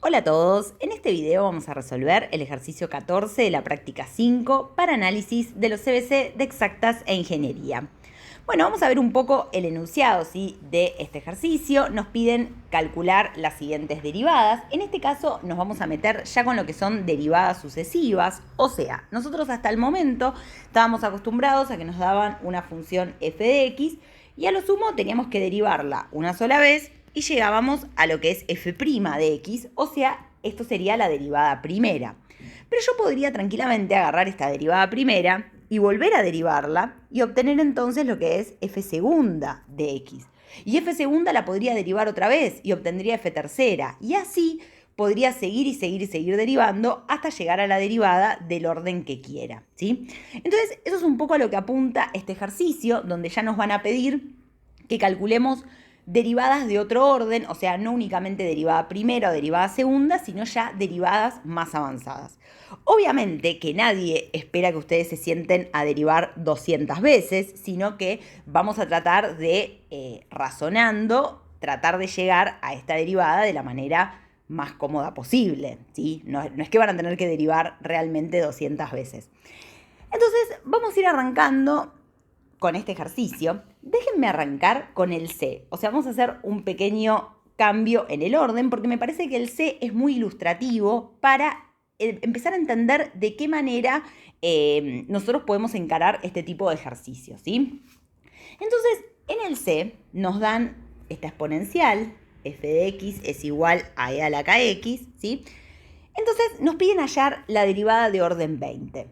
Hola a todos, en este video vamos a resolver el ejercicio 14 de la práctica 5 para análisis de los CBC de exactas e ingeniería. Bueno, vamos a ver un poco el enunciado de este ejercicio. Nos piden calcular las siguientes derivadas. En este caso nos vamos a meter ya con lo que son derivadas sucesivas. O sea, nosotros hasta el momento estábamos acostumbrados a que nos daban una función f de x y a lo sumo teníamos que derivarla una sola vez y llegábamos a lo que es f' de x, o sea, esto sería la derivada primera. Pero yo podría tranquilamente agarrar esta derivada primera y volver a derivarla y obtener entonces lo que es f segunda de x. Y f segunda la podría derivar otra vez y obtendría f tercera. Y así podría seguir derivando hasta llegar a la derivada del orden que quiera, ¿sí? Entonces, eso es un poco a lo que apunta este ejercicio, donde ya nos van a pedir que calculemos derivadas de otro orden, o sea, no únicamente derivada primera o derivada segunda, sino ya derivadas más avanzadas. Obviamente que nadie espera que ustedes se sienten a derivar 200 veces, sino que vamos a tratar de, razonando, tratar de llegar a esta derivada de la manera más cómoda posible, ¿sí? No es que van a tener que derivar realmente 200 veces. Entonces, vamos a ir arrancando con este ejercicio. Déjenme arrancar con el C. O sea, vamos a hacer un pequeño cambio en el orden porque me parece que el C es muy ilustrativo para empezar a entender de qué manera nosotros podemos encarar este tipo de ejercicios, ¿sí? Entonces, en el C nos dan esta exponencial, f de x es igual a e a la kx, ¿sí? Entonces, nos piden hallar la derivada de orden 20.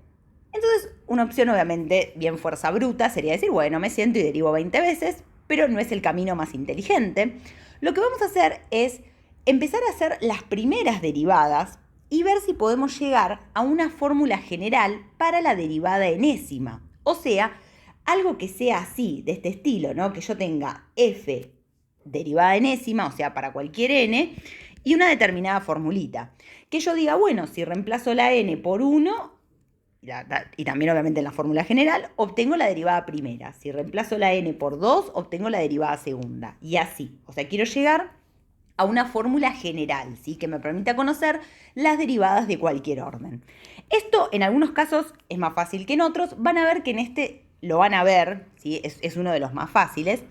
Entonces, una opción obviamente bien fuerza bruta sería decir, bueno, me siento y derivo 20 veces, pero no es el camino más inteligente. Lo que vamos a hacer es empezar a hacer las primeras derivadas y ver si podemos llegar a una fórmula general para la derivada enésima. O sea, algo que sea así, de este estilo, ¿no? Que yo tenga f derivada enésima, o sea, para cualquier n, y una determinada formulita. Que yo diga, bueno, si reemplazo la n por 1, y también obviamente en la fórmula general, obtengo la derivada primera. Si reemplazo la n por 2, obtengo la derivada segunda. Y así. O sea, quiero llegar a una fórmula general, ¿sí? Que me permita conocer las derivadas de cualquier orden. Esto en algunos casos es más fácil que en otros. Van a ver que en este lo van a ver, ¿sí? Es uno de los más fáciles.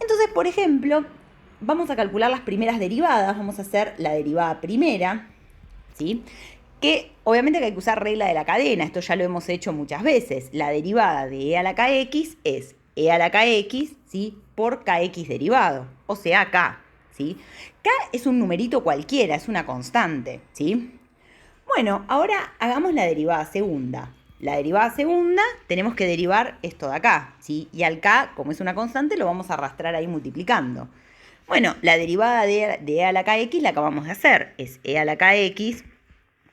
Entonces, por ejemplo, vamos a calcular las primeras derivadas. Vamos a hacer la derivada primera, ¿sí? Que obviamente que hay que usar regla de la cadena, esto ya lo hemos hecho muchas veces. La derivada de e a la kx es e a la kx, ¿sí? Por kx derivado, o sea, k, ¿sí? K es un numerito cualquiera, es una constante, ¿sí? Bueno, ahora hagamos la derivada segunda. La derivada segunda tenemos que derivar esto de acá, ¿sí? Y al k, como es una constante, lo vamos a arrastrar ahí multiplicando. Bueno, la derivada de e a la kx la acabamos de hacer, es e a la kx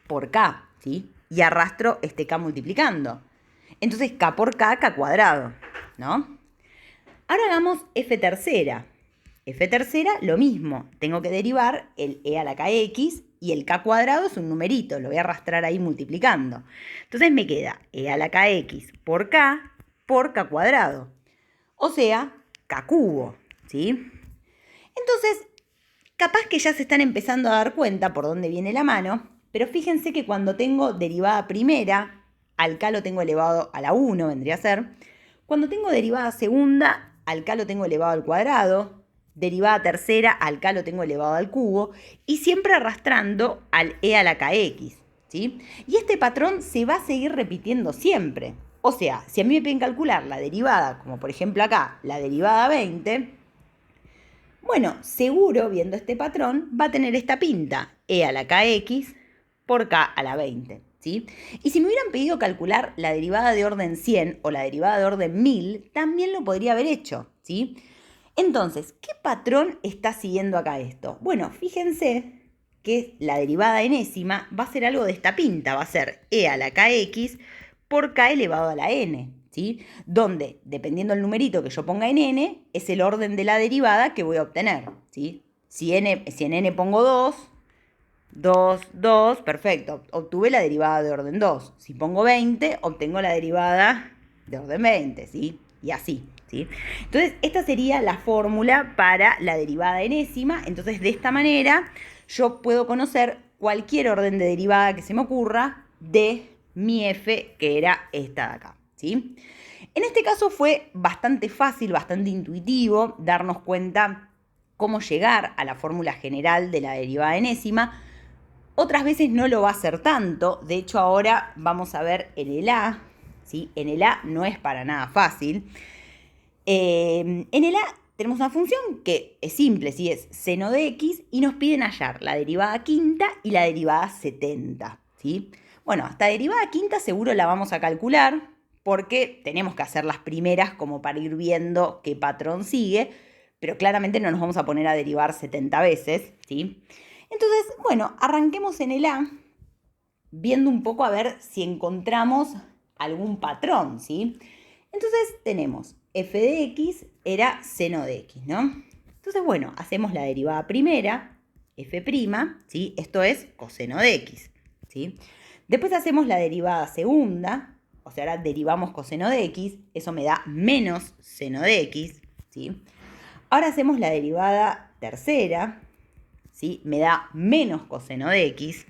por k, ¿sí? Y arrastro este k multiplicando. Entonces k por k, k cuadrado, ¿no? Ahora hagamos f tercera. F tercera, lo mismo. Tengo que derivar el e a la kx y el k cuadrado es un numerito. Lo voy a arrastrar ahí multiplicando. Entonces me queda e a la kx por k cuadrado. O sea, k cubo, ¿sí? Entonces, capaz que ya se están empezando a dar cuenta por dónde viene la mano. Pero fíjense que cuando tengo derivada primera, al k lo tengo elevado a la 1, vendría a ser. Cuando tengo derivada segunda, al k lo tengo elevado al cuadrado. Derivada tercera, al k lo tengo elevado al cubo. Y siempre arrastrando al e a la kx, ¿sí? Y este patrón se va a seguir repitiendo siempre. O sea, si a mí me piden calcular la derivada, como por ejemplo acá, la derivada 20... Bueno, seguro, viendo este patrón, va a tener esta pinta, e a la kx por k a la 20, ¿sí? Y si me hubieran pedido calcular la derivada de orden 100 o la derivada de orden 1000, también lo podría haber hecho, ¿sí? Entonces, ¿qué patrón está siguiendo acá esto? Bueno, fíjense que la derivada enésima va a ser algo de esta pinta, va a ser e a la kx por k elevado a la n, ¿sí? Donde, dependiendo del numerito que yo ponga en n, es el orden de la derivada que voy a obtener, ¿sí? Si en n pongo 2, perfecto, obtuve la derivada de orden 2. Si pongo 20, obtengo la derivada de orden 20, ¿sí? Y así, ¿sí? Entonces, esta sería la fórmula para la derivada enésima. Entonces, de esta manera, yo puedo conocer cualquier orden de derivada que se me ocurra de mi f, que era esta de acá, ¿sí? En este caso fue bastante fácil, bastante intuitivo darnos cuenta cómo llegar a la fórmula general de la derivada enésima. Otras veces no lo va a hacer tanto, de hecho ahora vamos a ver en el A, ¿sí? En el A no es para nada fácil. En el A tenemos una función que es simple, ¿sí? Es seno de x y nos piden hallar la derivada quinta y la derivada 70, ¿sí? Bueno, hasta derivada quinta seguro la vamos a calcular porque tenemos que hacer las primeras como para ir viendo qué patrón sigue, pero claramente no nos vamos a poner a derivar 70 veces, ¿sí? Entonces, bueno, arranquemos en el A viendo un poco a ver si encontramos algún patrón, ¿sí? Entonces tenemos f de x era seno de x, ¿no? Entonces, bueno, hacemos la derivada primera, f', ¿sí? Esto es coseno de x, ¿sí? Después hacemos la derivada segunda, o sea, ahora derivamos coseno de x, eso me da menos seno de x, ¿sí? Ahora hacemos la derivada tercera, ¿sí? Me da menos coseno de x.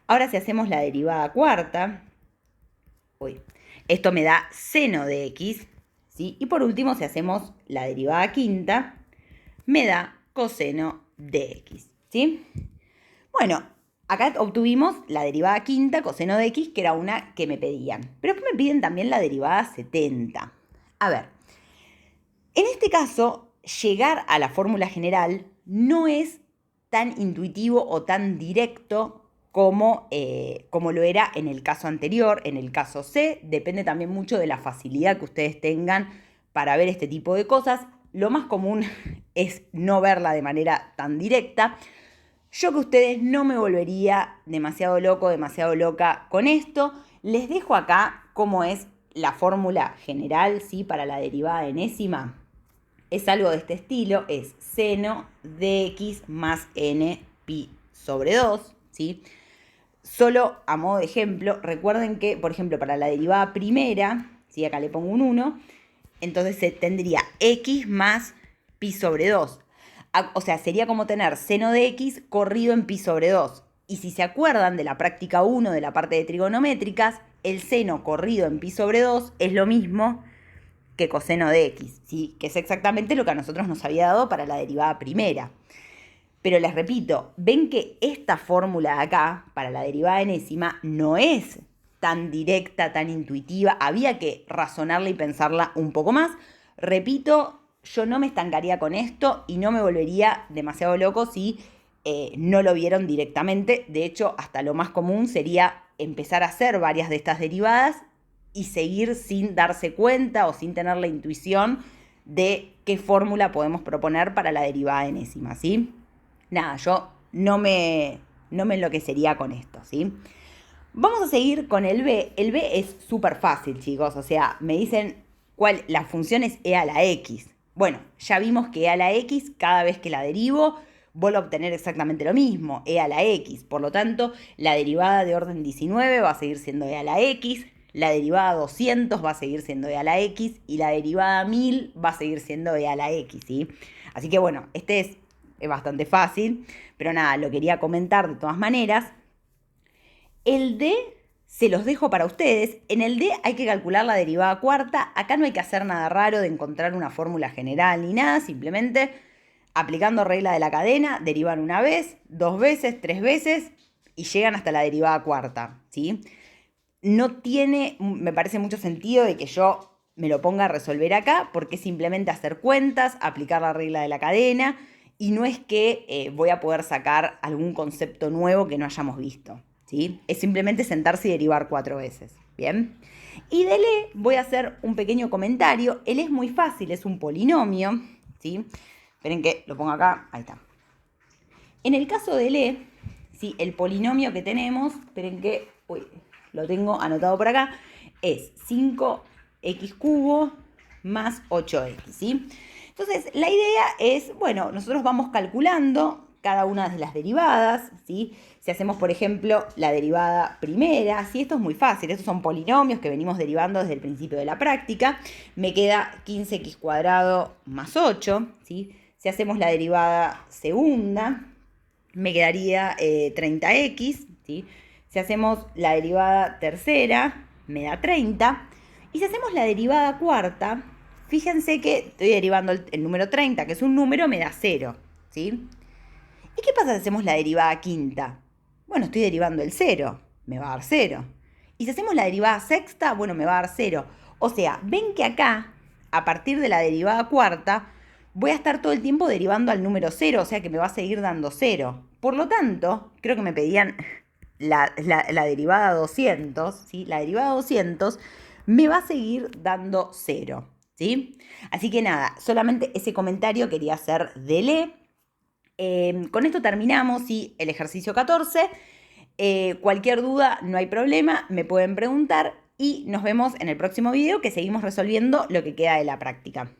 Ahora si hacemos la derivada cuarta, esto me da seno de x, ¿sí? Y por último, si hacemos la derivada quinta, me da coseno de x, ¿sí? Bueno, acá obtuvimos la derivada quinta, coseno de x, que era una que me pedían. Pero después me piden también la derivada 70. A ver, en este caso, llegar a la fórmula general no es tan intuitivo o tan directo como lo era en el caso anterior, en el caso C. Depende también mucho de la facilidad que ustedes tengan para ver este tipo de cosas. Lo más común es no verla de manera tan directa. Yo que ustedes no me volvería demasiado loco, demasiado loca con esto. Les dejo acá cómo es la fórmula general, ¿sí? Para la derivada enésima. Es algo de este estilo, es seno de x más n pi sobre 2, ¿sí? Solo a modo de ejemplo, recuerden que, por ejemplo, para la derivada primera, ¿sí? Acá le pongo un 1, entonces se tendría x más pi sobre 2. O sea, sería como tener seno de x corrido en pi sobre 2. Y si se acuerdan de la práctica 1 de la parte de trigonométricas, el seno corrido en pi sobre 2 es lo mismo que coseno de x, ¿sí? Que es exactamente lo que a nosotros nos había dado para la derivada primera. Pero les repito, ven que esta fórmula de acá, para la derivada enésima, no es tan directa, tan intuitiva. Había que razonarla y pensarla un poco más. Repito, yo no me estancaría con esto y no me volvería demasiado loco si no lo vieron directamente. De hecho, hasta lo más común sería empezar a hacer varias de estas derivadas y seguir sin darse cuenta o sin tener la intuición de qué fórmula podemos proponer para la derivada enésima, ¿sí? Nada, yo no me enloquecería con esto, ¿sí? Vamos a seguir con el b. El b es súper fácil, chicos. O sea, me dicen cuál la función es e a la x. Bueno, ya vimos que e a la x, cada vez que la derivo, vuelvo a obtener exactamente lo mismo, e a la x. Por lo tanto, la derivada de orden 19 va a seguir siendo e a la x, la derivada 200 va a seguir siendo e a la x y la derivada 1000 va a seguir siendo e a la x, ¿sí? Así que bueno, este es bastante fácil, pero nada, lo quería comentar de todas maneras. El D se los dejo para ustedes. En el D hay que calcular la derivada cuarta. Acá no hay que hacer nada raro de encontrar una fórmula general ni nada. Simplemente aplicando regla de la cadena, derivan una vez, dos veces, tres veces y llegan hasta la derivada cuarta, ¿sí? No tiene, me parece, mucho sentido de que yo me lo ponga a resolver acá porque es simplemente hacer cuentas, aplicar la regla de la cadena y no es que voy a poder sacar algún concepto nuevo que no hayamos visto, ¿sí? Es simplemente sentarse y derivar 4 veces, ¿bien? Y del E voy a hacer un pequeño comentario. El E es muy fácil, es un polinomio, ¿sí? Esperen que lo pongo acá, ahí está. En el caso del E, ¿sí? El polinomio que tenemos, esperen que, lo tengo anotado por acá, es 5x cubo más 8x, ¿sí? Entonces, la idea es, bueno, nosotros vamos calculando cada una de las derivadas, ¿sí? Si hacemos, por ejemplo, la derivada primera, ¿sí? Esto es muy fácil, estos son polinomios que venimos derivando desde el principio de la práctica. Me queda 15x cuadrado más 8, ¿sí? Si hacemos la derivada segunda, me quedaría 30x, ¿sí? Si hacemos la derivada tercera, me da 30. Y si hacemos la derivada cuarta, fíjense que estoy derivando el número 30, que es un número, me da 0, ¿sí? ¿Y qué pasa si hacemos la derivada quinta? Bueno, estoy derivando el 0, me va a dar 0. Y si hacemos la derivada sexta, bueno, me va a dar 0. O sea, ven que acá, a partir de la derivada cuarta, voy a estar todo el tiempo derivando al número 0, o sea que me va a seguir dando 0. Por lo tanto, creo que me pedían la derivada 200, ¿sí? La derivada 200 me va a seguir dando 0, ¿sí? Así que nada, solamente ese comentario quería hacer de Le. Con esto terminamos, ¿sí? El ejercicio 14. Cualquier duda, no hay problema, me pueden preguntar y nos vemos en el próximo video que seguimos resolviendo lo que queda de la práctica.